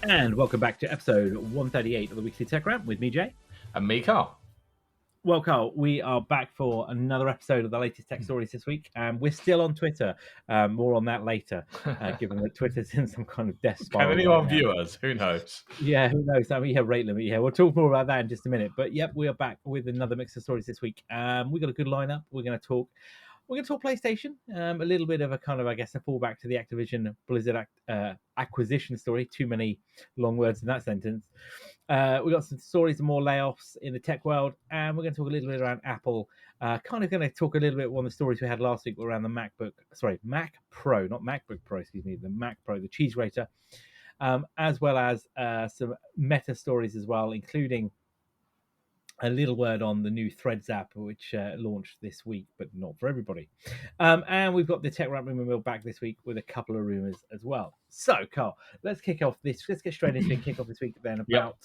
And welcome back to episode 138 of the Weekly Tech Rant with me, Jay. And me, Carl. Well, Carl, we are back for another episode of the latest tech stories this week. We're still on Twitter. More on that later, given that Twitter's in some kind of death spiral. Can anyone view us? Who knows? Yeah, who knows? I mean, yeah, rate limit. Yeah, we'll talk more about that in just a minute. But yep, we are back with another mix of stories this week. We've got a good lineup. We're going to talk PlayStation, a little bit of a kind of, I guess, a fallback to the Activision Blizzard acquisition story. Too many long words in that sentence. We've got some stories of more layoffs in the tech world, and we're going to talk a little bit around Apple. Kind of going to talk a little bit on the stories we had last week around the Mac Pro, not MacBook Pro, excuse me, the Mac Pro, the cheese grater, as well as some meta stories as well, including a little word on the new Threads app, which launched this week, but not for everybody. And we've got the Tech Rant Rumour Mill back this week with a couple of rumours as well. So, Carl, let's get straight into it and kick off this week then about...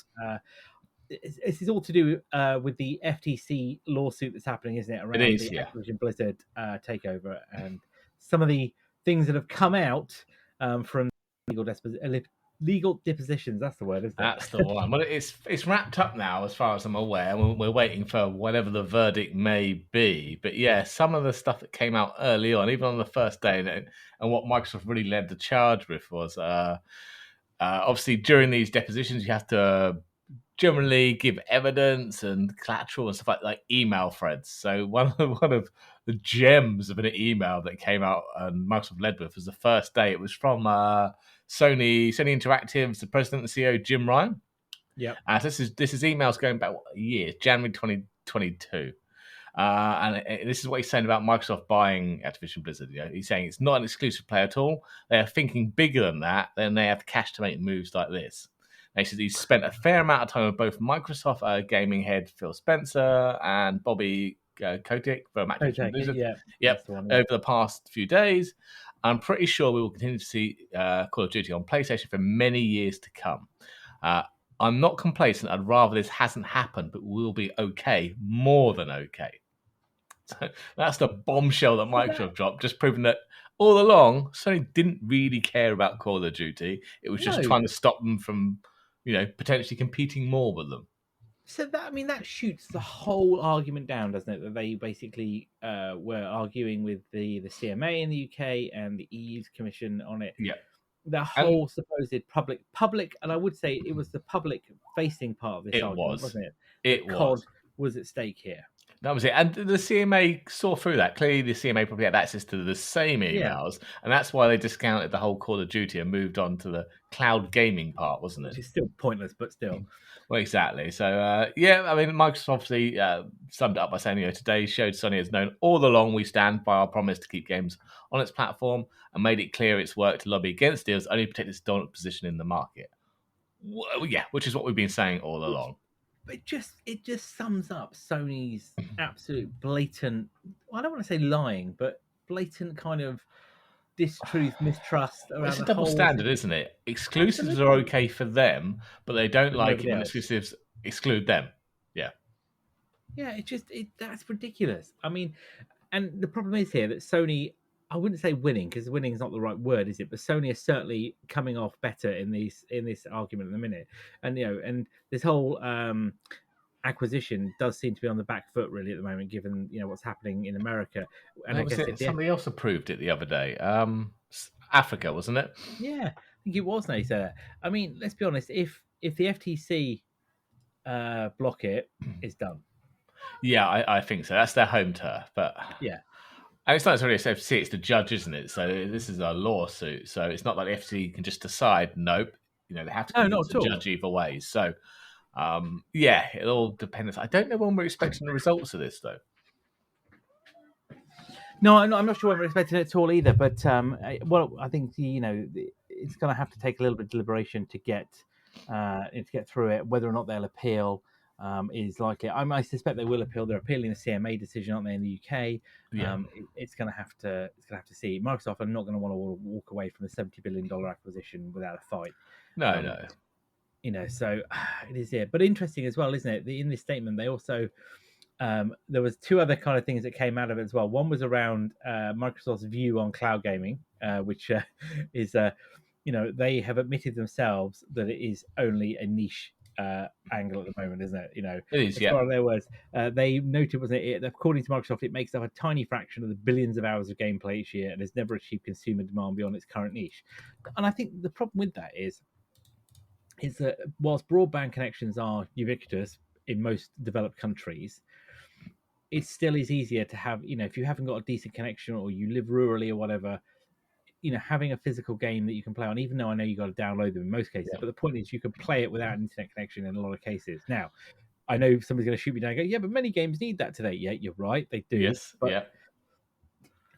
This is all to do with the FTC lawsuit that's happening, isn't it? Around the Activision Blizzard takeover and some of the things that have come out from legal depositions. That's the word, isn't it? That's the one. Well, it's wrapped up now, as far as I'm aware. We're waiting for whatever the verdict may be. But yeah, some of the stuff that came out early on, even on the first day, and what Microsoft really led the charge with was obviously during these depositions, you have to generally give evidence and collateral and stuff like email threads. So one of the gems of an email that came out and Microsoft led with was the first day. It was from Sony Interactive's the president and CEO Jim Ryan. Yeah. So this is emails going back a year, January 2022. And this is what he's saying about Microsoft buying Activision Blizzard. You know, he's saying it's not an exclusive play at all. They are thinking bigger than that. Then they have cash to make moves like this. And he said he's spent a fair amount of time with both Microsoft gaming head Phil Spencer and Bobby Kotick from Activision Blizzard. Over the past few days. I'm pretty sure we will continue to see Call of Duty on PlayStation for many years to come. I'm not complacent. I'd rather this hasn't happened, but we'll be okay, more than okay. So that's the bombshell that Microsoft dropped, just proving that all along, Sony didn't really care about Call of Duty. It was just trying to stop them from, potentially competing more with them. So that shoots the whole argument down, doesn't it? That they basically were arguing with the CMA in the UK and the EU's commission on it. Yeah. The whole supposed public, and I would say it was the public-facing part of this argument, wasn't it? COD was at stake here. That was it. And the CMA saw through that. Clearly, the CMA probably had access to the same emails, and that's why they discounted the whole Call of Duty and moved on to the cloud gaming part, wasn't it? Which is still pointless, but still. Well, exactly. So, Microsoft obviously summed it up by saying, today showed Sony has known all along we stand by our promise to keep games on its platform and made it clear its work to lobby against deals only protect its dominant position in the market. Well, yeah, which is what we've been saying all along. It just sums up Sony's absolute blatant, I don't want to say lying, but blatant kind of mistrust around it's a double standard, isn't it? Exclusives are okay for them, but they don't like it when exclusives exclude them. Yeah, that's ridiculous. I mean, and the problem is here that Sony, I wouldn't say winning, because winning is not the right word, is it? But Sony is certainly coming off better in this argument in a minute, and and this whole acquisition does seem to be on the back foot really at the moment, given what's happening in America. And I guess somebody else approved it the other day. Africa, wasn't it? Yeah, I think it was. They said. I mean, let's be honest. If the FTC block it, it's done. Yeah, I think so. That's their home turf, but yeah. And it's not necessarily the FTC, it's the judge, isn't it? So this is a lawsuit. So it's not like the FTC can just decide, nope. They have to convince the judge either way. So, it all depends. I don't know when we're expecting the results of this, though. No, I'm not sure when we're expecting it at all either. But, I think, it's going to have to take a little bit of deliberation to get through it. Whether or not they'll appeal is likely. I suspect they will appeal. They're appealing the CMA decision, aren't they, in the UK? Yeah. It's going to have to see. Microsoft are not going to want to walk away from the $70 billion acquisition without a fight. No. So it is here. But interesting as well, isn't it? In this statement, they also there was two other kind of things that came out of it as well. One was around Microsoft's view on cloud gaming, which is they have admitted themselves that it is only a niche angle at the moment, isn't it? It is, As yeah. far as their words, they noted, wasn't it? According to Microsoft, it makes up a tiny fraction of the billions of hours of gameplay each year and has never achieved consumer demand beyond its current niche. And I think the problem with that is that whilst broadband connections are ubiquitous in most developed countries, it still is easier to have, if you haven't got a decent connection or you live rurally or whatever, having a physical game that you can play on, even though I know you got to download them in most cases, but the point is you can play it without an internet connection in a lot of cases. Now, I know somebody's going to shoot me down and go, yeah, but many games need that today. Yeah, you're right, they do. Yes, But yeah.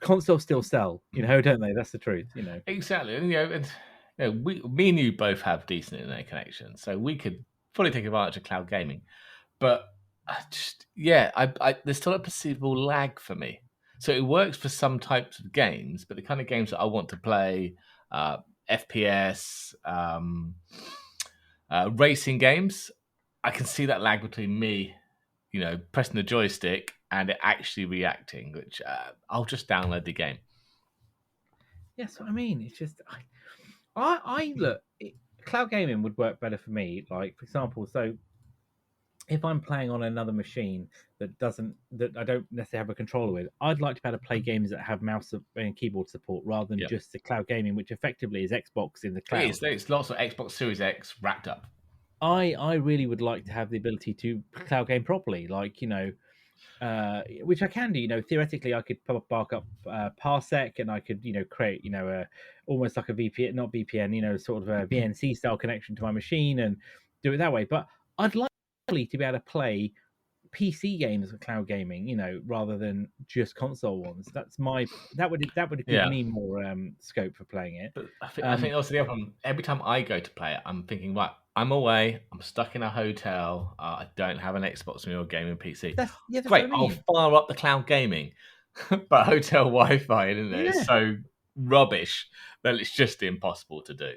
consoles still sell, don't they? That's the truth, Exactly. And, me and you both have decent internet connections, so we could fully take advantage of cloud gaming. But there's still a perceivable lag for me. So it works for some types of games, but the kind of games that I want to play, FPS, racing games, I can see that lag between me, pressing the joystick and it actually reacting, which I'll just download the game. Yeah, that's what I mean. It's just, I look, cloud gaming would work better for me. Like, for example, so if I'm playing on another machine that I don't necessarily have a controller with, I'd like to be able to play games that have mouse and keyboard support rather than just the cloud gaming, which effectively is Xbox in the cloud. It's lots of Xbox Series X wrapped up. I really would like to have the ability to cloud game properly, like which I can do. Theoretically, I could bark up Parsec, and I could create almost like a VPN, not VPN, sort of a VNC style connection to my machine and do it that way. But I'd like to be able to play PC games with cloud gaming, rather than just console ones. That would give me more scope for playing it. But I think also the other problem, every time I go to play it, I'm thinking, right, I'm away, I'm stuck in a hotel, I don't have an Xbox or gaming PC. That's Great, what I mean. I'll fire up the cloud gaming, but hotel Wi-Fi, isn't it? It's so rubbish that it's just impossible to do.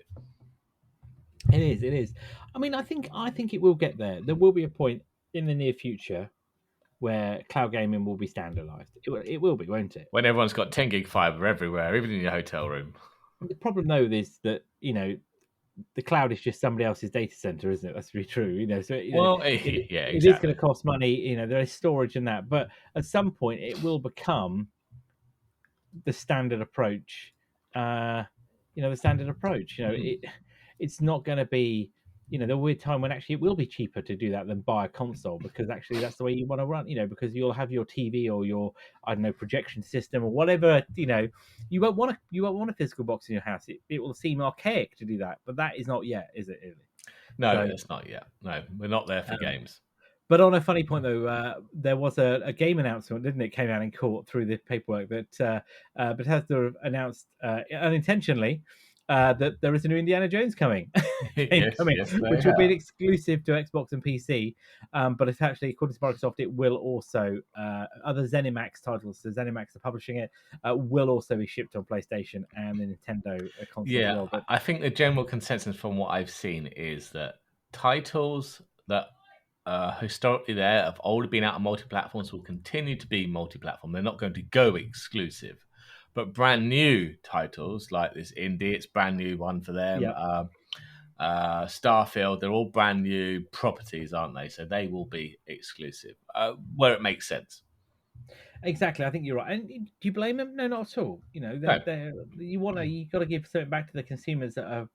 It is. I mean, I think it will get there. There will be a point in the near future where cloud gaming will be standardized. It will be, won't it? When everyone's got 10 gig fiber everywhere, even in your hotel room. The problem though is that the cloud is just somebody else's data center, isn't it? That's really true. So exactly. It is going to cost money. There is storage in that, but at some point it will become the standard approach. The standard approach. It's not going to be. There will be a time when actually it will be cheaper to do that than buy a console, because actually that's the way you want to run. Because you'll have your TV or your, I don't know, projection system or whatever. You won't want a physical box in your house. It will seem archaic to do that, but that is not yet, is it? Really? No, it's not yet. No, we're not there for games. But on a funny point though, there was a game announcement, didn't it? Came out in court through the paperwork that Bethesda announced unintentionally. That there is a new Indiana Jones coming, yes, which will be an exclusive to Xbox and PC. But it's actually, according to Microsoft, it will also other ZeniMax titles. So ZeniMax are publishing it. Will also be shipped on PlayStation and the Nintendo console. Yeah, as well. But I think the general consensus from what I've seen is that titles that historically there have already been out on multi-platforms will continue to be multi-platform. They're not going to go exclusive. But brand new titles like this indie, it's brand new one for them. Yeah. Starfield, they're all brand new properties, aren't they? So they will be exclusive where it makes sense. Exactly, I think you're right. And do you blame them? No, not at all. You got to give something back to the consumers that are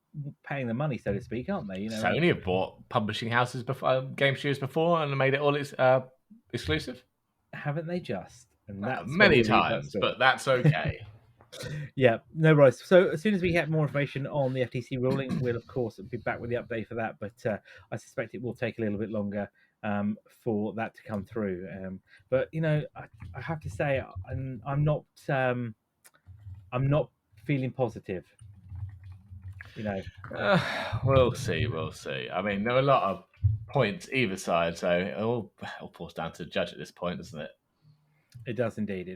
paying the money, so to speak, aren't they? Sony have bought publishing houses before, game studios before, and made it all exclusive. Haven't they just? And that's many times, but that's okay. Yeah, no worries. So as soon as we get more information on the FTC ruling, we'll of course be back with the update for that. But I suspect it will take a little bit longer for that to come through. But I have to say, I'm not feeling positive. We'll see. I mean, there are a lot of points either side, so it all falls down to the judge at this point, doesn't it? It does indeed.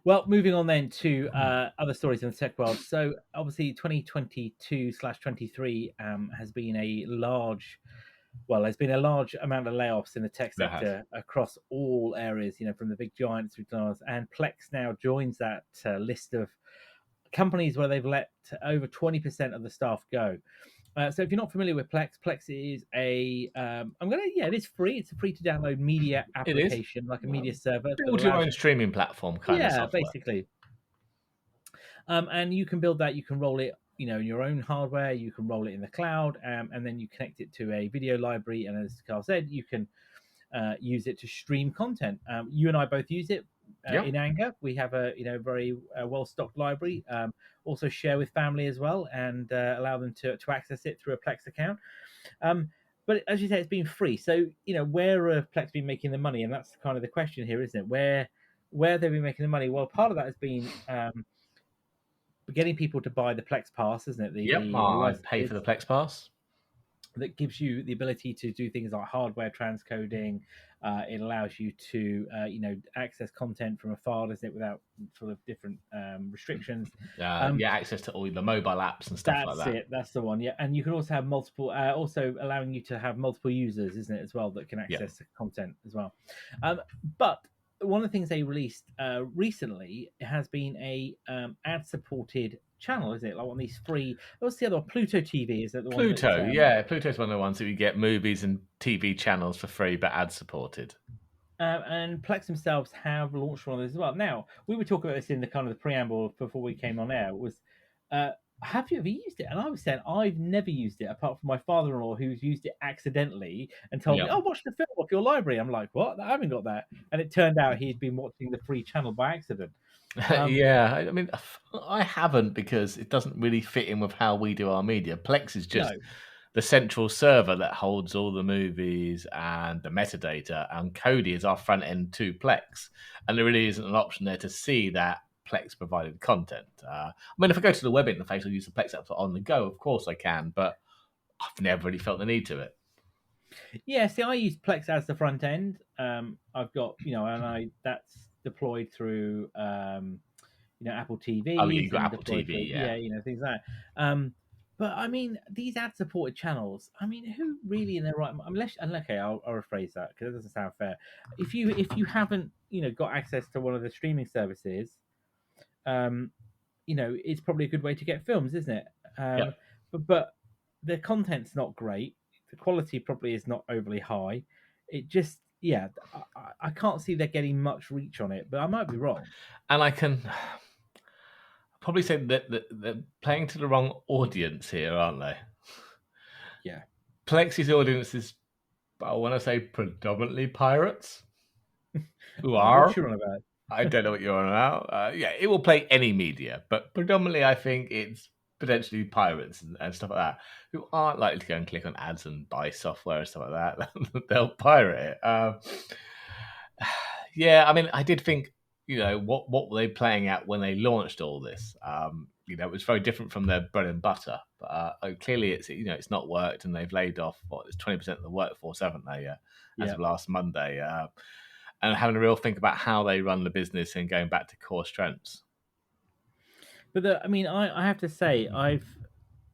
Well, moving on then to other stories in the tech world. So obviously 2022/23 has been there's been a large amount of layoffs in the tech sector across all areas, from the big giants to and Plex now joins that list of companies where they've let over 20% of the staff go. So if you're not familiar with Plex, Plex is it is free. It's a free to download media It is. application, like a media server that Build your allows own streaming platform kind of software. basically. And you can build that. You can roll it, in your own hardware. You can roll it in the cloud, and then you connect it to a video library. And as Carl said, you can use it to stream content. You and I both use it in Anger. We have a very well stocked library. Also share with family as well, and allow them to access it through a Plex account. But as you say, it's been free. So where have Plex been making the money? And that's kind of the question here, isn't it? Where they've been making the money? Well, part of that has been getting people to buy the Plex Pass, isn't it? I pay for the Plex Pass. That gives you the ability to do things like hardware transcoding. It allows you to, access content from afar, doesn't it, without sort of different restrictions. Access to all the mobile apps and stuff like that. That's it. That's the one. Yeah, and you can also have multiple, also allowing you to have multiple users, isn't it, as well, that can access content as well. But one of the things they released recently has been a ad-supported channel, isn't it? Like one of these free. What's the other one? Pluto TV, is that the one? Pluto, Pluto's one of the ones that you get movies and TV channels for free, but ad-supported. And Plex themselves have launched one of those as well. Now, we were talking about this in the kind of the preamble before we came on air. Was have you ever used it? And I was saying I've never used it, apart from my father-in-law, who's used it accidentally and told me, "Oh, watch the film off your library." I'm like, "What? I haven't got that." And it turned out he'd been watching the free channel by accident. I mean, I haven't, because it doesn't really fit in with how we do our media. Plex is just the central server that holds all the movies and the metadata, and COD is our front end to Plex, and there really isn't an option there to see that Plex provided content. I mean, if I go to the web interface or use the Plex app on the go, of course I can, but I've never really felt the need to it. Yeah, see, I use Plex as the front end. I've got, that's deployed through, Apple TV. Oh, you've got Apple TV, things like that. But I mean, these ad-supported channels. I mean, who really in their right? Okay, I'll rephrase that because it doesn't sound fair. If you haven't, got access to one of the streaming services, it's probably a good way to get films, isn't it? But the content's not great. The quality probably is not overly high. It just, I can't see they're getting much reach on it, but I might be wrong. And I can probably say that they're playing to the wrong audience here, aren't they? Yeah. Plex's audience is, I want to say, predominantly pirates. Who are? What you're on about? I don't know what you're on about. It will play any media, but predominantly I think it's potentially pirates and stuff like that, who aren't likely to go and click on ads and buy software and stuff like that. They'll pirate it. I mean, I did think, what were they playing at when they launched all this? It was very different from their bread and butter. But clearly, it's not worked, and they've laid off it's 20% of the workforce, haven't they? As of last Monday, and having a real think about how they run the business and going back to core strengths. But I have to say,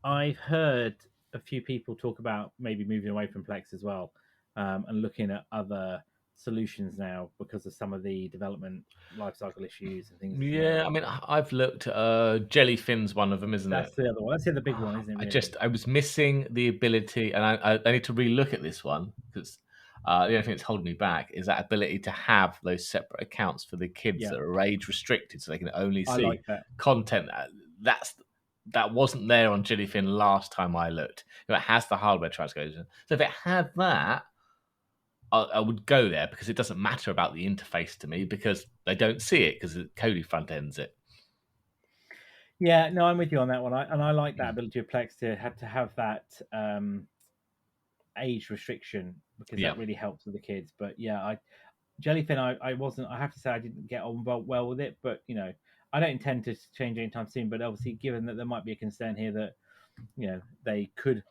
I've heard a few people talk about maybe moving away from Plex as well, and looking at other solutions now because of some of the development lifecycle issues and things. Yeah, I mean, I've looked. Jellyfin's one of them, isn't it? That's the other one. That's the big one, isn't it? Really? I was missing the ability, and I need to relook at this one because the only thing that's holding me back is that ability to have those separate accounts for the kids that are age restricted, so they can only see content. That wasn't there on Jellyfin last time I looked. It has the hardware transcoding. So if it had that, I would go there, because it doesn't matter about the interface to me, because they don't see it because Kodi front ends it. Yeah, no, I'm with you on that one. I like that ability of Plex to have that age restriction, because that really helps with the kids. But Jellyfin, I wasn't. I have to say, I didn't get on well with it. But I don't intend to change anytime soon. But obviously, given that there might be a concern here that they could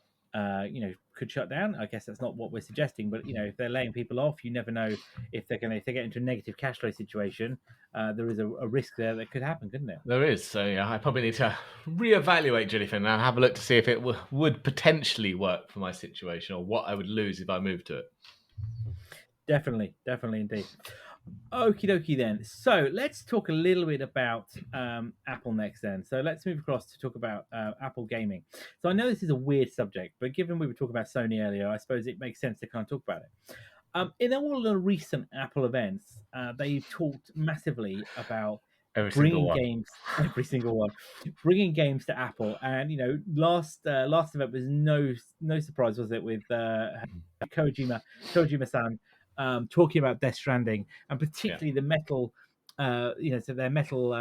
shut down. I guess that's not what we're suggesting, but if they're laying people off, you never know if they get into a negative cash flow situation. There is a risk there that could happen, couldn't it? There is. So I probably need to reevaluate Jellyfin and have a look to see if it would potentially work for my situation, or what I would lose if I moved to it. Definitely indeed. Okie dokie then. So let's talk a little bit about Apple next then. So let's move across to talk about Apple gaming. So I know this is a weird subject, but given we were talking about Sony earlier, I suppose it makes sense to kind of talk about it. In all the recent Apple events, they've talked massively about Every single bringing one. games, every single one, bringing games to Apple. And last event was no surprise, was it, with Kojima-san talking about Death Stranding and Yeah. particularly the metal. So their metal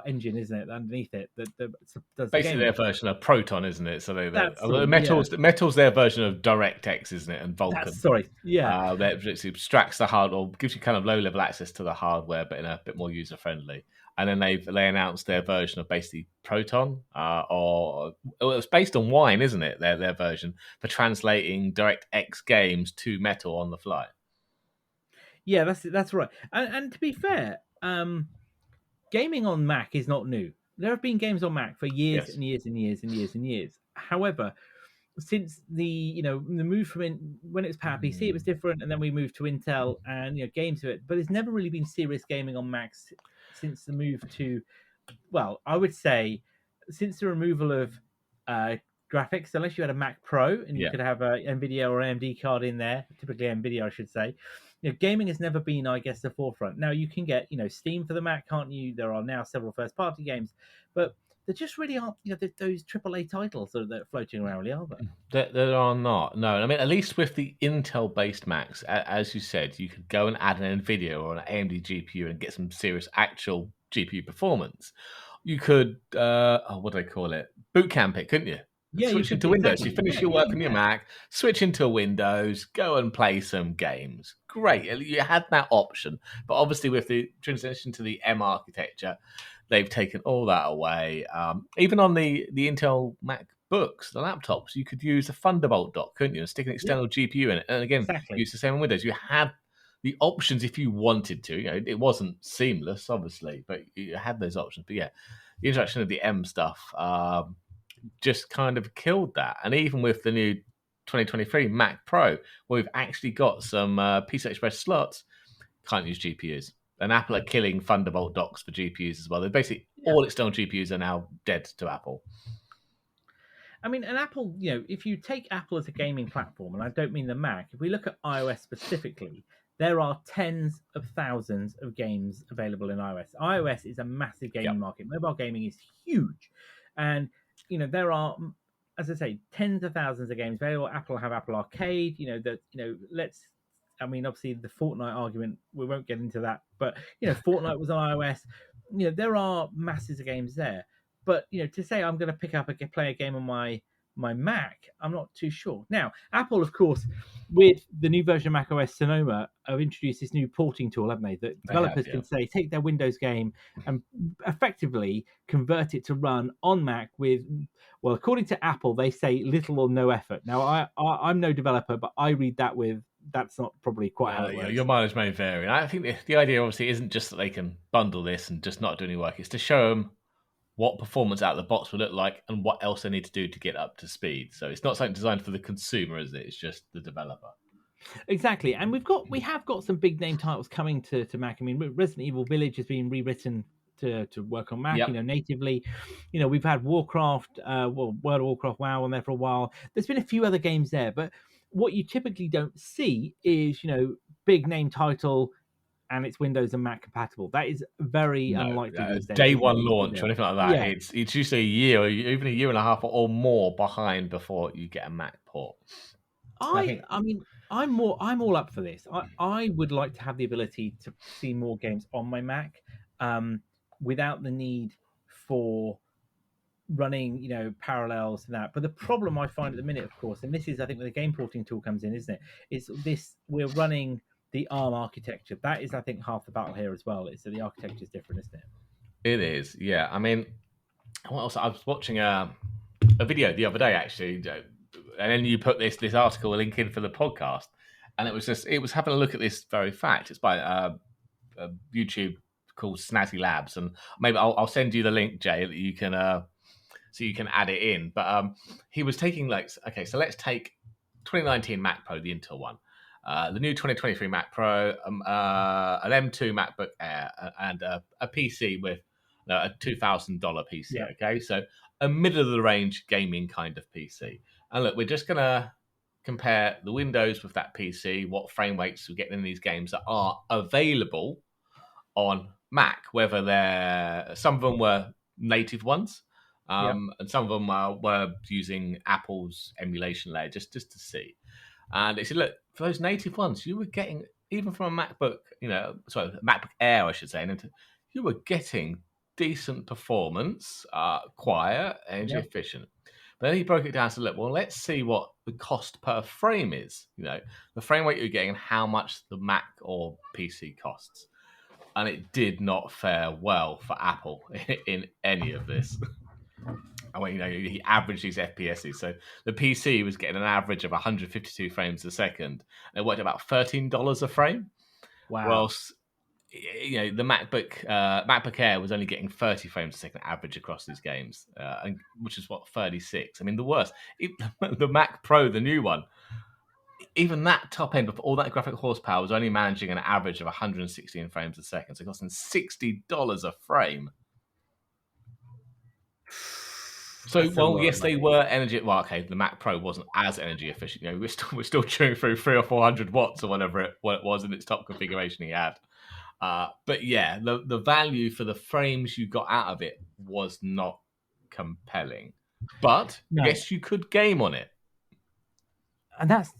engine, isn't it, underneath it that does the Basically, gaming. their version of Proton, isn't it? So That's the all, yeah. Metal's their version of DirectX, isn't it? And That's Vulkan. sorry, yeah. That abstracts the hardware, or gives you kind of low-level access to the hardware, but in a bit more user-friendly. And then they announced their version of basically Proton, or it's based on Wine, isn't it? Their version for translating DirectX games to Metal on the fly. Yeah, that's right. And to be fair, gaming on Mac is not new. There have been games on Mac for years Yes. and years and years and years and years. However, since the move from when it was PowerPC, it was different, and then we moved to Intel and games of it. But there's never really been serious gaming on Macs since the move to, well, I would say, since the removal of uh, graphics, unless you had a Mac Pro and you Yeah. could have a Nvidia or AMD card in there, typically Nvidia, I should say. Gaming has never been, I guess, the forefront. Now you can get, Steam for the Mac, can't you? There are now several first-party games, but there just really aren't, those AAA titles that are floating around, really, are there? There are not. No, I mean, at least with the Intel-based Macs, as you said, you could go and add an NVIDIA or an AMD GPU and get some serious actual GPU performance. You could, what do they call it? Boot camp it, couldn't you? Yeah, you Switch could into Windows. exactly. You finish your Yeah, work on your Mac, switch into Windows, go and play some games. Great. You had that option. But obviously, with the transition to the M architecture, they've taken all that away. Even on the Intel MacBooks, the laptops, you could use a Thunderbolt dock, couldn't you? And stick an yeah, external GPU in it. And again, exactly. use the same on Windows. You had the options if you wanted to. It wasn't seamless, obviously, but you had those options. But yeah, the introduction of the M stuff just kind of killed that. And even with the new 2023 Mac Pro, where we've actually got some PCI Express slots, can't use GPUs. And Apple are killing Thunderbolt docks for GPUs as well. They're basically Yeah. all external GPUs are now dead to Apple. I mean, and Apple, if you take Apple as a gaming platform, and I don't mean the Mac, if we look at iOS specifically, there are tens of thousands of games available in iOS. iOS is a massive gaming Yep. market. Mobile gaming is huge. And, there are, as I say, tens of thousands of games available. Apple have Apple Arcade, I mean, obviously the Fortnite argument, we won't get into that, but, Fortnite was on iOS. There are masses of games there. But to say I'm going to pick up play a game on my Mac, I'm not too sure. Now, Apple, of course, with the new version of macOS Sonoma, have introduced this new porting tool, haven't they? That They have, developers yeah. can say take their Windows game and effectively convert it to run on Mac with, well, according to Apple, they say little or no effort. Now, I'm no developer, but I read that with that's not probably quite how it works. Your mileage may vary. And I think the idea obviously isn't just that they can bundle this and just not do any work. It's to show them what performance out of the box would look like and what else they need to do to get up to speed. So it's not something designed for the consumer, is it? It's just the developer. Exactly, and we have got some big name titles coming to Mac. I mean, Resident Evil Village has been rewritten to work on Mac, Yep. Natively. We've had Warcraft, World of Warcraft WoW on there for a while. There's been a few other games there, but what you typically don't see is big name title and it's Windows and Mac compatible. That is very No, unlikely these days. day one launch or anything like that. Yeah, It's usually a year, or even a year and a half or more behind before you get a Mac port. I think I mean, I'm all up for this. I would like to have the ability to see more games on my Mac, without the need for running, parallels to that. But the problem I find at the minute, of course, and this is I think where the game porting tool comes in, isn't it? Is this we're running the ARM architecture. That is, I think, half the battle here as well. Is that the architecture is different, isn't it? it is. Yeah, I mean, what else? I was watching a video the other day actually, and then you put this article link in for the podcast, and it was having a look at this very fact. It's by a YouTube called Snazzy Labs, and maybe I'll send you the link, Jay, that you can so you can add it in. But he was taking so let's take 2019 Mac Pro, the Intel one, the new 2023 Mac Pro, an M2 MacBook Air, and a PC with a $2,000 PC. Yeah. Okay, so a middle of the range gaming kind of PC. And look, we're just gonna compare the Windows with that PC, what frame rates we're getting in these games that are available on Mac, whether some of them were native ones, Yeah. and some of them were using Apple's emulation layer just to see. And it said, look, for those native ones, you were getting, even from a MacBook, MacBook Air, I should say, and you were getting decent performance, quiet, energy Yeah. efficient. But then he broke it down and said, look, well, let's see what the cost per frame is. The frame rate you're getting and how much the Mac or PC costs. And it did not fare well for Apple in any of this. He averaged these FPSs. So the PC was getting an average of 152 frames a second. And it worked about $13 a frame. Wow. Whilst the MacBook Air was only getting 30 frames a second average across these games, which is 36. I mean, the worst. The Mac Pro, the new one, even that top end with all that graphic horsepower was only managing an average of 116 frames a second. So it cost them $60 a frame. So, yes, they were energy. Well, okay, the Mac Pro wasn't as energy efficient. We're still chewing through 300 or 400 watts or whatever it was in its top configuration he had. But yeah, the value for the frames you got out of it was not compelling. But yes, you could game on it, and that's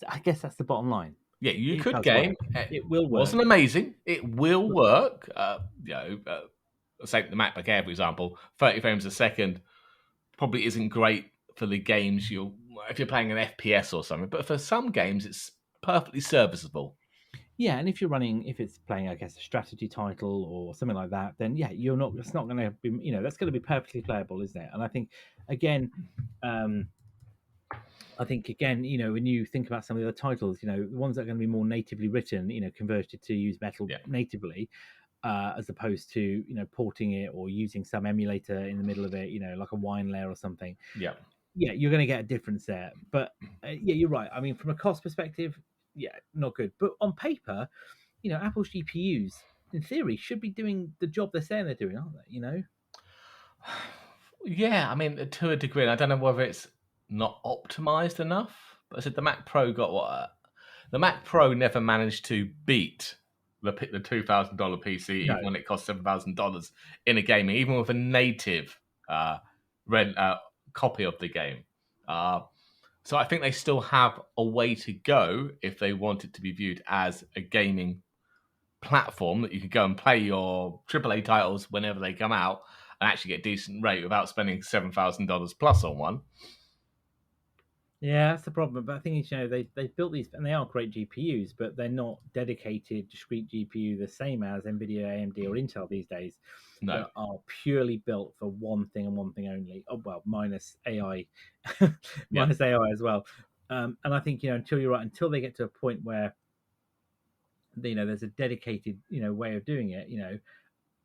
I guess that's the bottom line. Yeah, you could game. It will work. Wasn't amazing. It will work. Say the MacBook Air, for example, 30 frames a second probably isn't great for the games if you're playing an FPS or something. But for some games, it's perfectly serviceable. Yeah, and if it's playing, I guess, a strategy title or something like that, then yeah, it's not going to be, that's going to be perfectly playable, isn't it? And I think, again, when you think about some of the other titles, the ones that are going to be more natively written, converted to use Metal natively, as opposed to, porting it or using some emulator in the middle of it, like a wine layer or something. Yeah, you're going to get a difference there. But you're right. I mean, from a cost perspective, not good. But on paper, Apple's GPUs, in theory, should be doing the job they're saying they're doing, aren't they? Yeah, I mean, to a degree. I don't know whether it's not optimized enough. But I said the Mac Pro the Mac Pro never managed to beat the $2,000 PC, even when it cost $7,000 in a game, even with a native copy of the game. So I think they still have a way to go if they want it to be viewed as a gaming platform that you could go and play your AAA titles whenever they come out and actually get a decent rate without spending $7,000 plus on one. Yeah, that's the problem. But I think they built these, and they are great GPUs, but they're not dedicated discrete GPU the same as NVIDIA, AMD, or Intel these days. No, that are purely built for one thing and one thing only. Oh well, minus AI, minus AI as well. And I think until they get to a point where there's a dedicated way of doing it.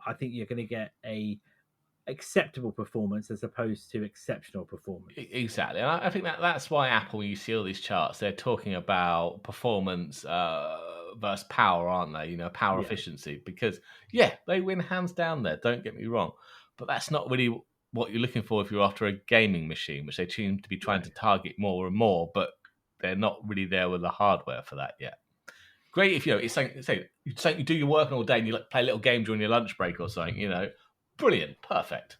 I think you're going to get a acceptable performance as opposed to exceptional performance. Exactly. And I think that's why Apple, you see all these charts, they're talking about performance versus power, aren't they? Power efficiency, because they win hands down there, don't get me wrong, but that's not really what you're looking for if you're after a gaming machine, which they seem to be trying to target more and more, but they're not really there with the hardware for that yet. Great if it's saying you do your work all day and you play a little game during your lunch break or something, brilliant, perfect.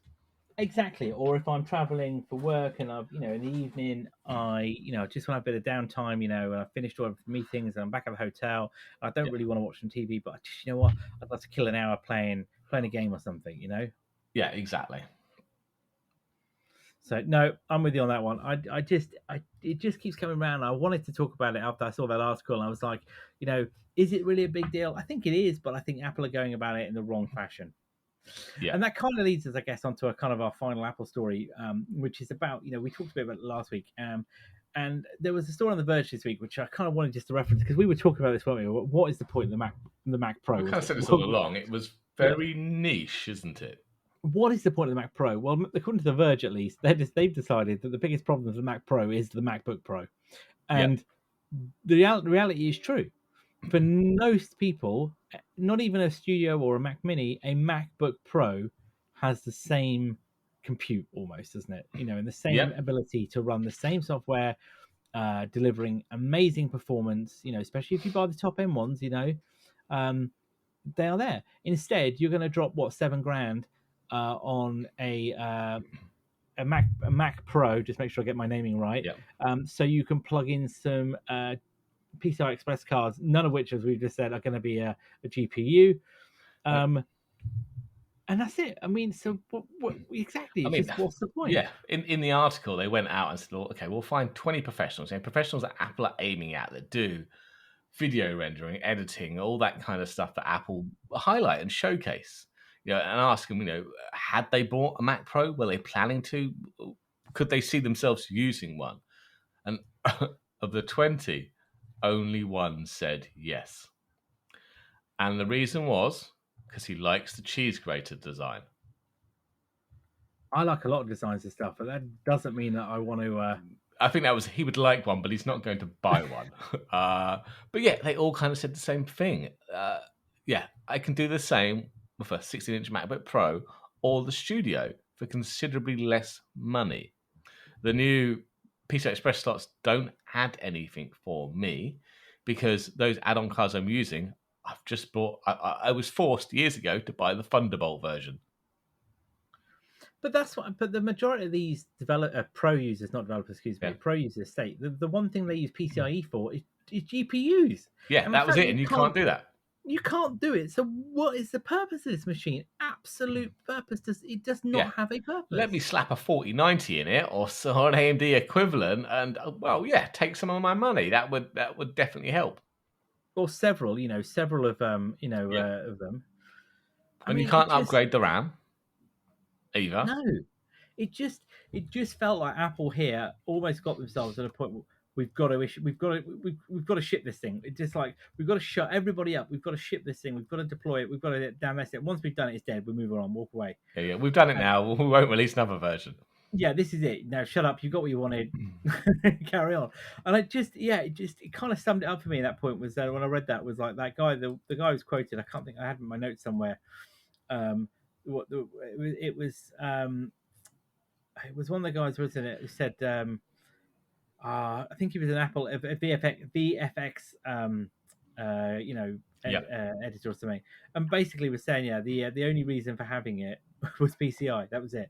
Exactly. Or if I'm traveling for work and I've, in the evening, I just want a bit of downtime, and I've finished all of the meetings and I'm back at the hotel. I don't really want to watch some TV, but I just, what, I'd like to kill an hour playing a game or something, Yeah, exactly. So no, I'm with you on that one. It just keeps coming around. I wanted to talk about it after I saw that article, and I was like, is it really a big deal? I think it is, but I think Apple are going about it in the wrong fashion. Yeah. And that kind of leads us, I guess, onto a kind of our final Apple story, which is about, we talked a bit about it last week. And there was a story on The Verge this week, which I kind of wanted just to reference, because we were talking about this, weren't we? What is the point of the Mac Pro? We kind of said this all along. It was very niche, isn't it? What is the point of the Mac Pro? Well, according to The Verge, at least, they've decided that the biggest problem of the Mac Pro is the MacBook Pro. And the reality is true. For most people, not even a Studio or a Mac Mini, a MacBook Pro has the same compute almost, doesn't it? And the same Yep. ability to run the same software, delivering amazing performance. Especially if you buy the top end ones, um, they are there. Instead, you're going to drop what, $7,000 on a Mac Pro. Just make sure I get my naming right. Yep. So you can plug in some PCI Express cards, none of which, as we've just said, are going to be a GPU. And that's it. I mean, so what exactly? It's just, what's the point? Yeah. In the article, they went out and said, well, okay, we'll find 20 professionals. And professionals that Apple are aiming at that do video rendering, editing, all that kind of stuff that Apple highlight and showcase. And ask them, had they bought a Mac Pro? Were they planning to? Could they see themselves using one? And of the 20, only one said yes. And the reason was because he likes the cheese grater design. I like a lot of designs and stuff, but that doesn't mean that I want to. I think that was, he would like one, but he's not going to buy one. But yeah, they all kind of said the same thing. Yeah, I can do the same with a 16-inch MacBook Pro or the Studio for considerably less money. The new PCI Express slots don't add anything for me because those add-on cards I'm using, I've just bought. I was forced years ago to buy the Thunderbolt version. But that's what. But the majority of these pro users, not developers, pro users state the one thing they use PCIe for is GPUs. Yeah, that was it, and you can't do that. You can't do it. So what is the purpose of this machine? Absolute purpose. It does not have a purpose. Let me slap a 4090 in it or an AMD equivalent, and take some of my money. That would definitely help. Or several of them. And you can't upgrade the RAM either. No, it just felt like Apple here almost got themselves at a point where we've got to ship this thing. It's just like, we've got to shut everybody up. We've got to ship this thing. We've got to deploy it. We've got to that's it. Once we've done it, it's dead. We move on, walk away. Yeah, we've done it now. We won't release another version. Yeah, this is it. Now shut up. You got what you wanted. Carry on. And it kind of summed it up for me at that point. Was when I read that, was like that guy, the guy was quoted. I can't think. I had it in my notes somewhere. It was one of the guys, wasn't it, who said, I think he was an Apple a VFX editor or something, and basically was saying, the only reason for having it was PCI. That was it.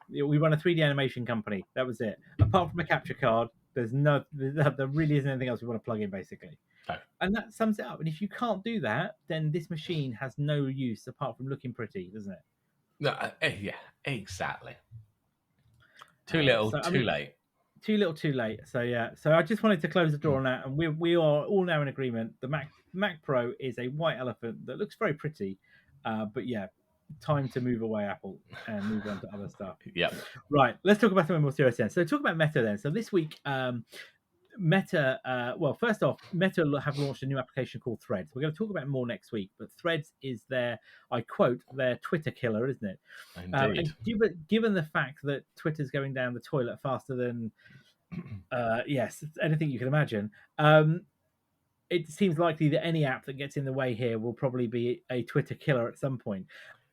We run a 3D animation company. That was it. Apart from a capture card, there really isn't anything else we want to plug in, basically. No. And that sums it up. And if you can't do that, then this machine has no use apart from looking pretty, doesn't it? No, yeah, exactly. Too little, too late. Too little, too late. So yeah. So I just wanted to close the door on that, and we are all now in agreement. The Mac Pro is a white elephant that looks very pretty, but yeah, time to move away, Apple, and move on to other stuff. Yeah. Right. Let's talk about something more serious then. So talk about Meta then. So this week, Meta, first off, Meta have launched a new application called Threads. We're going to talk about it more next week, but Threads is I quote, their Twitter killer, isn't it? Indeed. Given the fact that Twitter's going down the toilet faster than, anything you can imagine, it seems likely that any app that gets in the way here will probably be a Twitter killer at some point.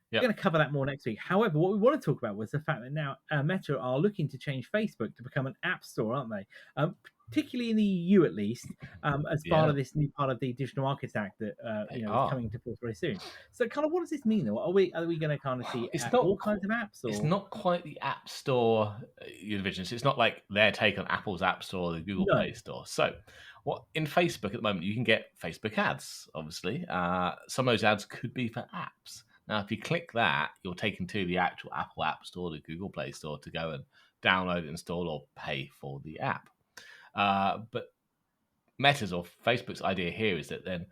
We're going to cover that more next week. However, what we want to talk about was the fact that now Meta are looking to change Facebook to become an app store, aren't they? Particularly in the EU, at least, as part of this new part of the Digital Markets Act that is coming to force very soon. So, kind of, what does this mean? Though, are we going to kind of see all kinds of apps? Or? It's not quite the App Store division. It's not like their take on Apple's App Store or the Google Play Store. So, in Facebook at the moment, you can get Facebook ads. Obviously, some of those ads could be for apps. Now, if you click that, you're taken to the actual Apple App Store, the Google Play Store, to go and download, install, or pay for the app. But Meta's or Facebook's idea here is that then,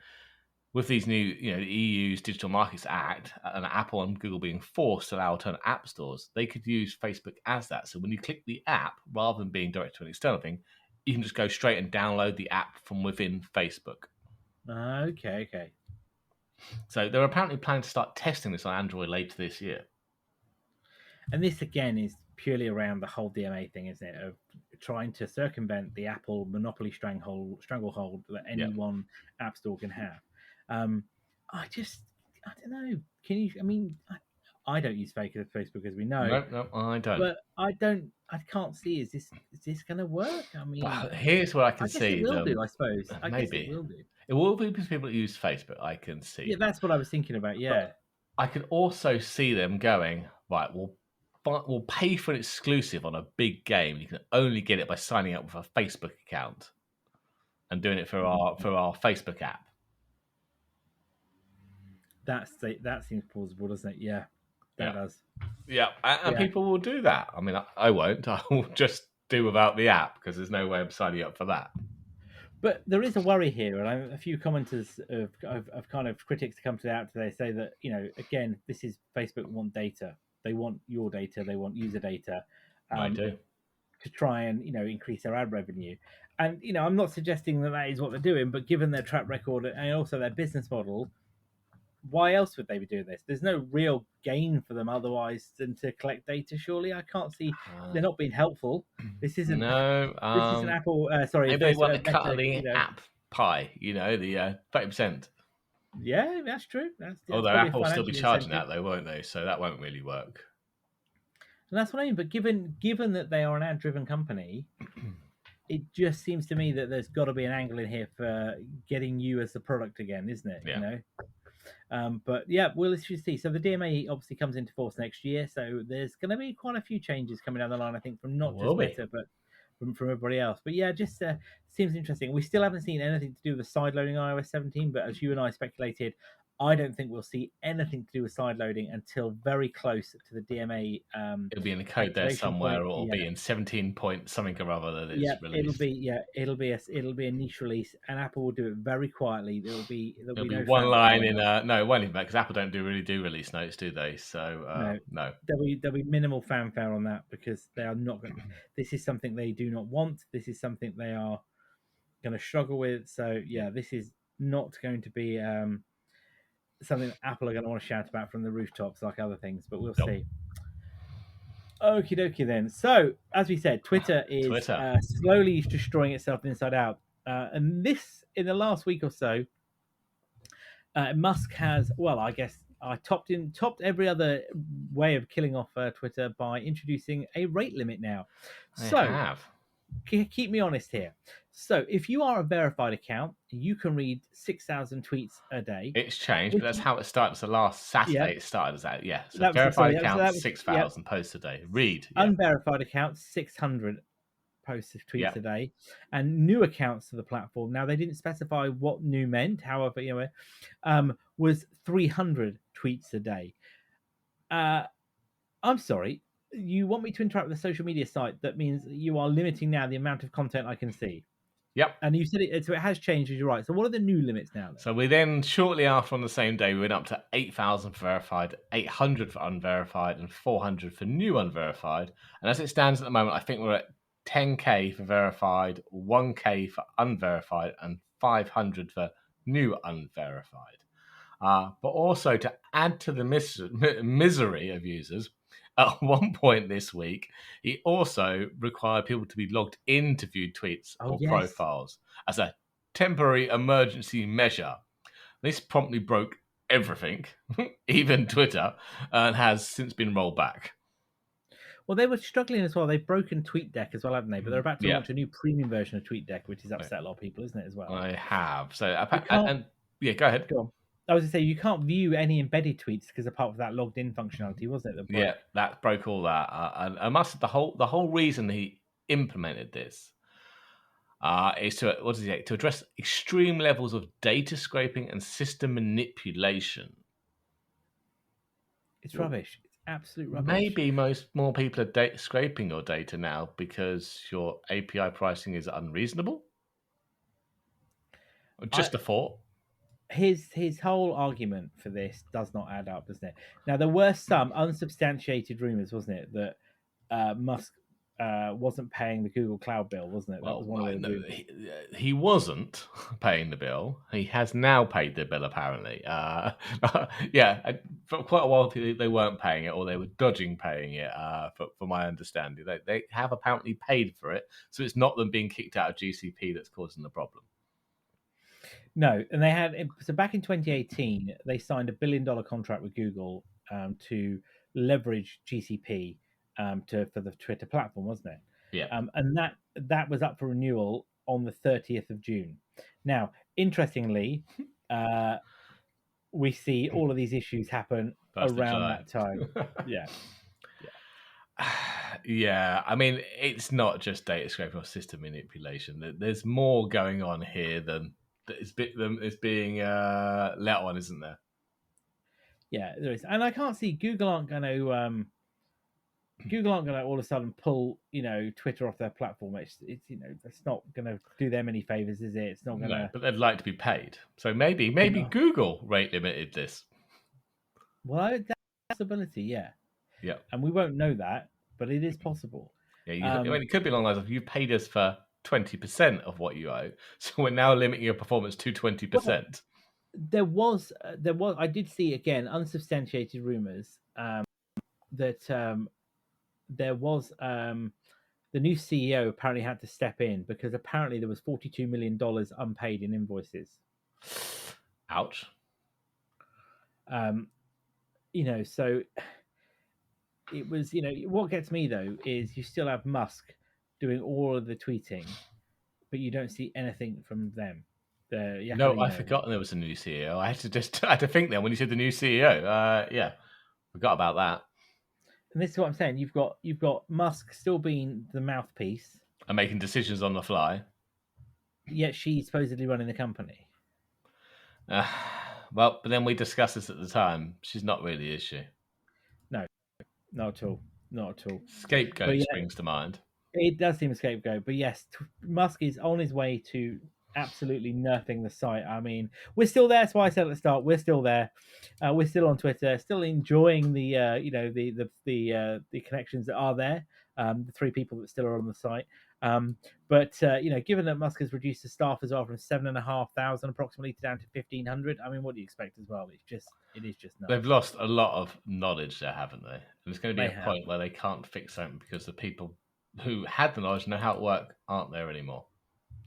with these new, the EU's Digital Markets Act, and Apple and Google being forced to allow alternate app stores, they could use Facebook as that. So when you click the app, rather than being direct to an external thing, you can just go straight and download the app from within Facebook. Okay. So they're apparently planning to start testing this on Android later this year. And this, again, is purely around the whole DMA thing, isn't it? Of trying to circumvent the Apple monopoly stranglehold that any one app store can have. I don't know. Can you? I mean, I don't use Facebook, as we know, No, I don't. but I can't see. Is this going to work? I mean, But here's what I I can guess it see will them. do. I suppose. I guess it Maybe will do. it will be because people that use Facebook. I can see. Yeah, that's what I was thinking about. Yeah. But I could also see them going, right, we'll pay for an exclusive on a big game. You can only get it by signing up with a Facebook account and doing it for our Facebook app. That seems plausible, doesn't it? Yeah, that does. Yeah, and people will do that. I mean, I won't. I will just do without the app because there's no way I'm signing up for that. But there is a worry here, and a few commenters of kind of critics come out today say that, you know, again, this is Facebook want data. They want your data. They want user data. I do. To try and, you know, increase their ad revenue. And, you know, I'm not suggesting that is what they're doing, but given their track record and also their business model, why else would they be doing this? There's no real gain for them otherwise than to collect data. Surely, I can't see they're not being helpful. This isn't. No, this isn't Apple. Sorry, maybe they want to cut Meta, the you know. app pie. You know, the 30%. Yeah, that's true. That's Although Apple will still be charging that, though, won't they? So that won't really work. And that's what I mean. But given that they are an ad-driven company, it just seems to me that there's got to be an angle in here for getting you as the product again, isn't it? Yeah. You know. But yeah, we'll see. So the DMA obviously comes into force next year. So there's going to be quite a few changes coming down the line, I think, from not just Meta, but from everybody else. But yeah, just seems interesting. We still haven't seen anything to do with sideloading iOS 17, but as you and I speculated, I don't think we'll see anything to do with sideloading until very close to the DMA. It'll be in the code there somewhere, or it'll be in 17 point something or other that is released. It'll be a niche release, and Apple will do it very quietly. There'll be no one line in no, it won't even because Apple don't do release notes, do they? So no. There'll be minimal fanfare on that because they are not going. This is something they do not want. This is something they are going to struggle with. So yeah, this is not going to be something that Apple are going to want to shout about from the rooftops like other things, but we'll see. Okie dokie then. So, as we said, Twitter is slowly destroying itself inside out. And this, in the last week or so, Musk has, well, I guess I topped every other way of killing off Twitter by introducing a rate limit now. Keep me honest here. So, if you are a verified account, you can read 6,000 tweets a day. It's changed, but that's how it started. So last Saturday it started as that. Yeah. So verified account, 6,000 posts a day. Read. Unverified account, 600 posts of tweets a day. And new accounts to the platform. Now, they didn't specify what new meant. However, you know, was 300 tweets a day. I'm sorry. You want me to interact with a social media site? That means you are limiting now the amount of content I can see. Yep. And you said it, so it has changed, as you're right. So what are the new limits now? Then? So we then, shortly after on the same day, we went up to 8,000 for verified, 800 for unverified, and 400 for new unverified. And as it stands at the moment, I think we're at 10K for verified, 1K for unverified, and 500 for new unverified. But also to add to the misery of users, at one point this week, he also required people to be logged in to view tweets or profiles as a temporary emergency measure. This promptly broke everything, even Twitter, and has since been rolled back. Well, they were struggling as well. They've broken TweetDeck as well, haven't they? But they're about to launch a new premium version of TweetDeck, which has upset a lot of people, isn't it, as well? I have. So, go ahead. Go on. I was going to say, you can't view any embedded tweets because apart from that logged in functionality, wasn't it? Yeah, that broke all that. And I must the whole reason he implemented this is to address extreme levels of data scraping and system manipulation. It's rubbish. It's absolute rubbish. Maybe more people are scraping your data now because your API pricing is unreasonable. Just a thought. His whole argument for this does not add up, doesn't it? Now, there were some unsubstantiated rumors, wasn't it, that Musk wasn't paying the Google Cloud bill, wasn't it? That was one of the no, rumors. he wasn't paying the bill. He has now paid the bill, apparently. Yeah, for quite a while they weren't paying it, or they were dodging paying it. For my understanding, they have apparently paid for it, so it's not them being kicked out of GCP that's causing the problem. No, and they had so back in 2018 they signed $1 billion contract with Google to leverage GCP for the Twitter platform, wasn't it? Yeah. And that was up for renewal on the 30th of June. Now, interestingly, we see all of these issues happen around that time. Yeah. Yeah, I mean, it's not just data scraping or system manipulation. There's more going on here than is being let on, isn't there? Yeah, there is, and I can't see Google aren't going to all of a sudden pull Twitter off their platform. It's that's not going to do them any favors, is it? It's not going to. No, but they'd like to be paid. So maybe Google rate limited this. Well, that's a possibility, yeah. Yeah, and we won't know that, but it is possible. Yeah, I mean, it could be along the lines of you paid us for 20% of what you owe, so we're now limiting your performance to 20%. There was I did see again unsubstantiated rumors that there was the new CEO apparently had to step in because apparently there was $42 million unpaid in invoices. Ouch. So it was, what gets me though is you still have Musk doing all of the tweeting, but you don't see anything from them. No, I'd forgotten there was a new CEO. I had to think then when you said the new CEO. Yeah, forgot about that. And this is what I'm saying. You've got Musk still being the mouthpiece and making decisions on the fly. Yet she's supposedly running the company. Well, but then we discussed this at the time. She's not really, is she? No, not at all. Not at all. Scapegoat springs to mind. It does seem a scapegoat, but yes, Musk is on his way to absolutely nerfing the site. I mean, we're still there. That's why I said at the start, we're still there. We're still on Twitter, still enjoying the the connections that are there. The 3 people that still are on the site. But given that Musk has reduced the staff as well from 7,500 approximately down to 1,500, I mean, what do you expect as well? It is just nuts. They've lost a lot of knowledge there, haven't they? And there's going to be a point where they can't fix something because the people who had the knowledge know how it works aren't there anymore.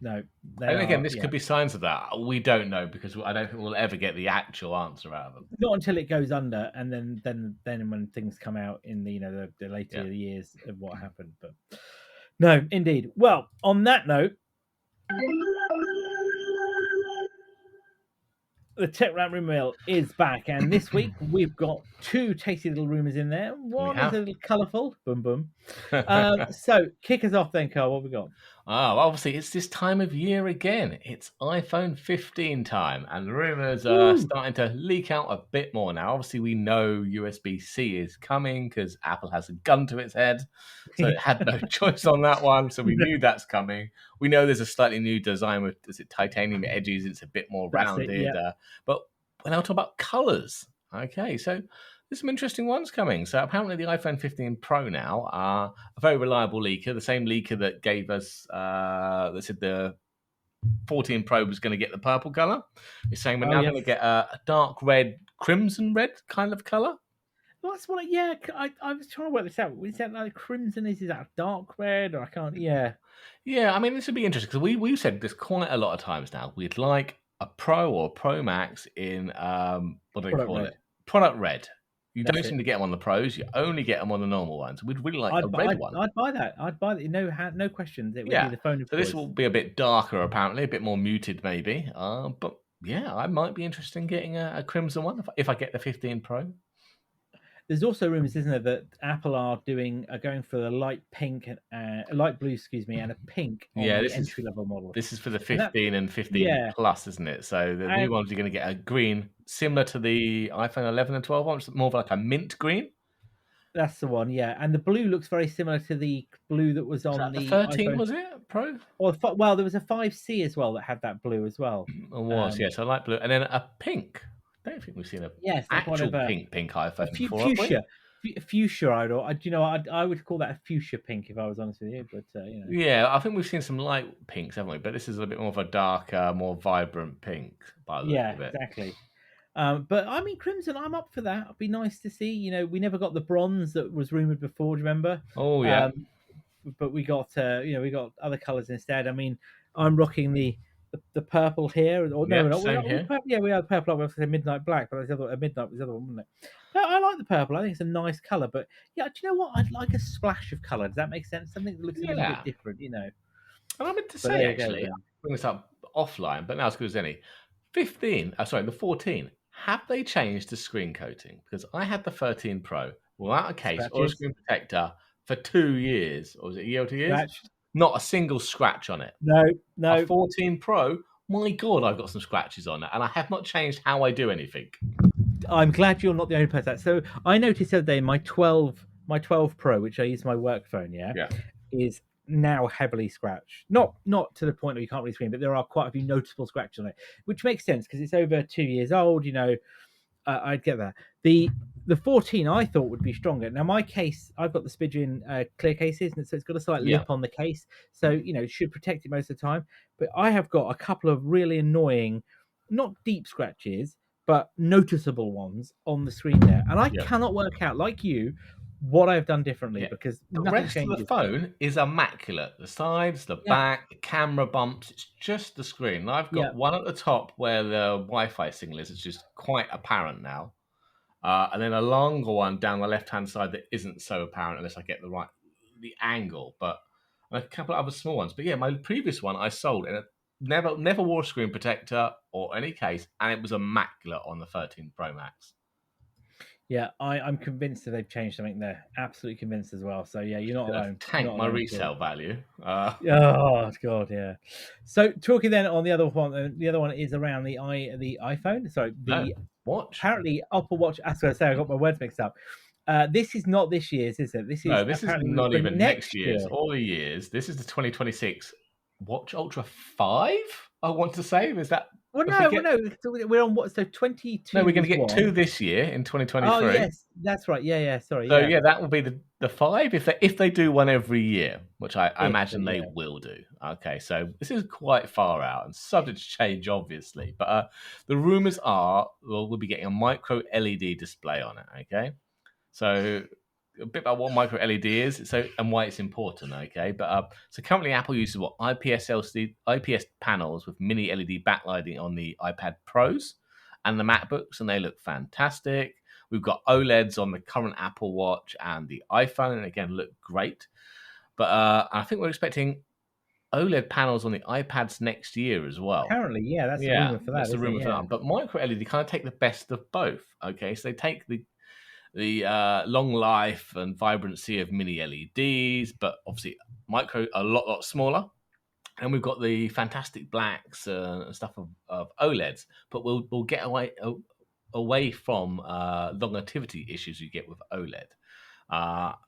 No, and again, this could be signs of that. We don't know because I don't think we'll ever get the actual answer out of them. Not until it goes under, and then when things come out in the later years of what happened. But no, indeed. Well, on that note, the Tech Rant Rumor Mill is back, and this week we've got 2 tasty little rumors in there. One is a little colourful. Boom, boom. So, kick us off then, Carl. What have we got? Oh, obviously, it's this time of year again. It's iPhone 15 time, and the rumours are starting to leak out a bit more now. Obviously, we know USB-C is coming because Apple has a gun to its head, so it had no choice on that one. So we knew that's coming. We know there's a slightly new design with titanium edges. It's a bit more rounded. But we're now talking about colours. Okay, so there's some interesting ones coming. So apparently the iPhone 15 Pro now are a very reliable leaker, the same leaker that gave us, that said the 14 Pro was going to get the purple colour. It's saying we're now going to get a dark red, crimson red kind of colour. Well, that's what, I was trying to work this out. Is that like crimson? Is that dark red? Or I can't, Yeah, I mean, this would be interesting because we've said this quite a lot of times now. We'd like a Pro or Pro Max in, what do they call it? Product red. You don't seem to get them on the Pros. You only get them on the normal ones. We'd really like a red one. I'd buy that. No questions. It would be the phone. So this will be a bit darker, apparently, a bit more muted, maybe. But yeah, I might be interested in getting a crimson one if I get the 15 Pro. There's also rumors, isn't there, that Apple are going for the light pink, light blue, and a pink on the entry level model. This is for the 15 and 15 Plus, isn't it? So the new ones are going to get a green similar to the iPhone 11 and 12 ones, more of like a mint green. That's the one, yeah. And the blue looks very similar to the blue that was on the 13, iPhone. Was it Pro? Well, there was a 5C as well that had that blue as well. Yes, I like blue, and then a pink. I don't think we've seen a actual pink iPhone before. Fuchsia. fuchsia. I would call that a fuchsia pink if I was honest with you. But Yeah, I think we've seen some light pinks, haven't we? But this is a bit more of a darker, more vibrant pink by the look yeah, of it. exactly. But I mean, crimson, I'm up for that. It'd be nice to see. We never got the bronze that was rumored before. Do you remember? Oh yeah, Um, but we got we got other colors instead. I mean, I'm rocking the purple here, or no, we're yep, not. same here. Purple, yeah, we had purple. I was going to say midnight black, but midnight was the other one, wasn't it? But I like the purple. I think it's a nice color. But yeah, do you know what? I'd like a splash of color. Does that make sense? Something that looks a little bit Yeah, different, and I meant to But say there you go actually, then. I'll bring this up offline, but now as good as any. 15, sorry, the 14. Have they changed the screen coating? Because I had the 13 Pro without a case or a Scratches, screen protector for 2 years, or was it a year or 2 years? scratched. Not a single scratch on it. No, A no. 14 Pro, my God, I've got some scratches on it, and I have not changed how I do anything. I'm glad you're not the only person. So I noticed the other day my 12 Pro, which I use my work phone, Yeah, is now heavily scratched. Not to the point where you can't really screen, but there are quite a few noticeable scratches on it, which makes sense because it's over 2 years old. I'd get that. The 14 I thought would be stronger. Now my case, I've got the Spidgeon clear cases, and so it's got a slight yeah, lip on the case, so it should protect it most of the time. But I have got a couple of really annoying, not deep scratches, but noticeable ones on the screen there, and I yeah. cannot work out, like you, what I've done differently Yeah. because The nothing rest of the changes. phone is immaculate. The sides, the Yeah, back, the camera bumps, it's just the screen. And I've yeah. got one at the top where the Wi-Fi signal is. It's just quite apparent now. And then a longer one down the left-hand side that isn't so apparent unless I get the angle. But and a couple of other small ones. But yeah, my previous one I sold and it never wore a screen protector or any case, and it was immaculate on the 13 Pro Max. Yeah, I'm convinced that they've changed something there. Absolutely convinced as well. So yeah, you're not It'll alone. You're tank not my alone at all. resale value. Oh God, yeah. So talking then on the other one is around the iPhone. Sorry, No, the watch. apparently Apple Watch. As I say, I got my words mixed up. This is not this year's, is it? This No, is this is apparently not for even next next year's, year. all the years. This is the 2026 Watch Ultra 5, I want to say. Is that Well, if we no, well, get no. So we're on what? So no, 22 we're going was to get two one. this year in Oh 2023. yes, that's right. Yeah, yeah. Sorry, So yeah. yeah, that will be the 5 if they do one every year, which I imagine they Yeah. will do. Okay, so this is quite far out and subject to change, obviously. But the rumors are we'll be getting a micro LED display on it. Okay, so a bit about what micro LED is, and why it's important. Okay, but so currently Apple uses what IPS panels with mini LED backlighting on the iPad Pros and the MacBooks, and they look fantastic. We've got OLEDs on the current Apple Watch and the iPhone, and again look great. But I think we're expecting OLED panels on the iPads next year as well. Apparently, yeah. That's the Yeah, rumor for that, that's the isn't it? rumor for Yeah. that. But micro LED kind of take the best of both. Okay, so they take the long life and vibrancy of mini LEDs, but obviously micro a lot smaller. And we've got the fantastic blacks and stuff of OLEDs, but we'll get away from longevity issues you get with OLED.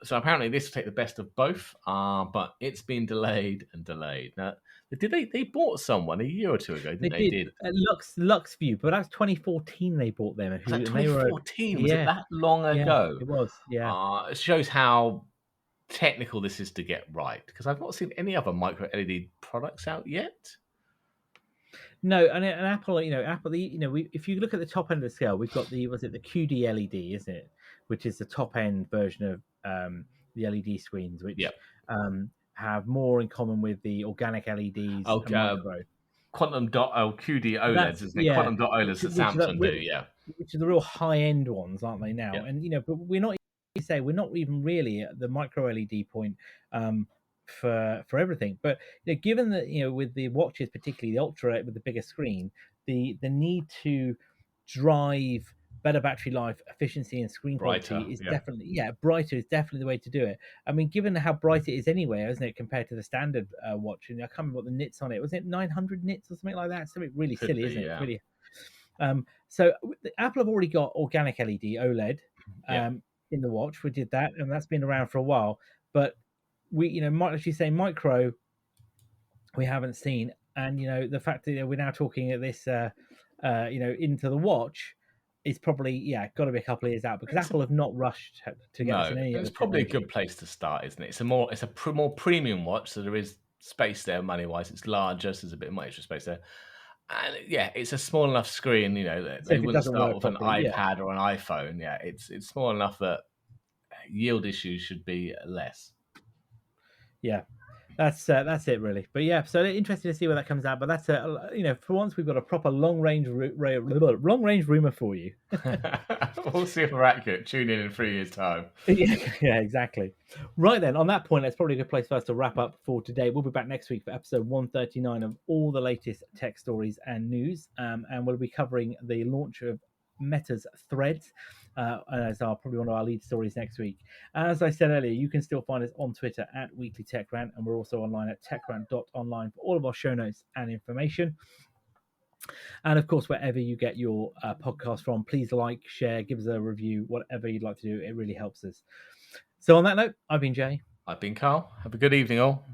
So apparently this will take the best of both, but it's been delayed and delayed. Now, they bought someone a year or two ago, They didn't they? did Did Luxview, but that's 2014 they bought them, was that and they were 2014? Was it yeah, that long yeah, ago? it was, yeah. It shows how technical this is to get right because I've not seen any other micro LED products out yet. No, and Apple, if you look at the top end of the scale, we've got was it the QD LED, isn't it? Which is the top end version of the LED screens, Yeah. which have more in common with the organic LEDs Oh, and micro. quantum dot QD OLEDs, That's isn't it? yeah, Quantum dot OLEDs that Samsung do. Yeah. which are the real high end ones, aren't they now? Yeah. And but we're not even really at the micro LED point for everything. But given that with the watches, particularly the ultra with the bigger screen, the need to drive better battery life, efficiency, and screen quality Brighter. is Yeah. definitely brighter is definitely the way to do it. I mean, given how bright it is anyway, isn't it, compared to the standard watch? And I can't remember what the nits on it was. It 900 nits or something like that. Something really Could silly, be. isn't it? It's Yeah. really so Apple have already got organic LED OLED Yeah. in the watch. We did that, and that's been around for a while. But we, as you say, micro, we haven't seen. And the fact that we're now talking at this, into the watch, is probably got to be a couple of years out, because Apple have not rushed to get us No, in any it's other probably a technology. good place to start, isn't it? It's a more premium watch, so there is space there money wise. It's larger, so there's a bit more extra space there. And it's a small enough screen, that So they if it wouldn't doesn't start work with an properly, iPad or an iPhone. Yeah, it's small enough that yield issues should be less. yeah. That's it really. But yeah, so interesting to see where that comes out. But that's for once we've got a proper long range rumor for you. We'll see if we're accurate. Tune in 3 years' time. Yeah, exactly. Right then, on that point, that's probably a good place for us to wrap up for today. We'll be back next week for episode 139 of all the latest tech stories and news, and we'll be covering the launch of Meta's Threads as probably one of our lead stories next week. As I said earlier, you can still find us on Twitter at Weekly Tech Rant, and we're also online at techrant.online for all of our show notes and information. And of course, wherever you get your podcast from, please like, share, give us a review, whatever you'd like to do. It really helps us. So on that note, I've been Jay. I've been Carl. Have a good evening, all.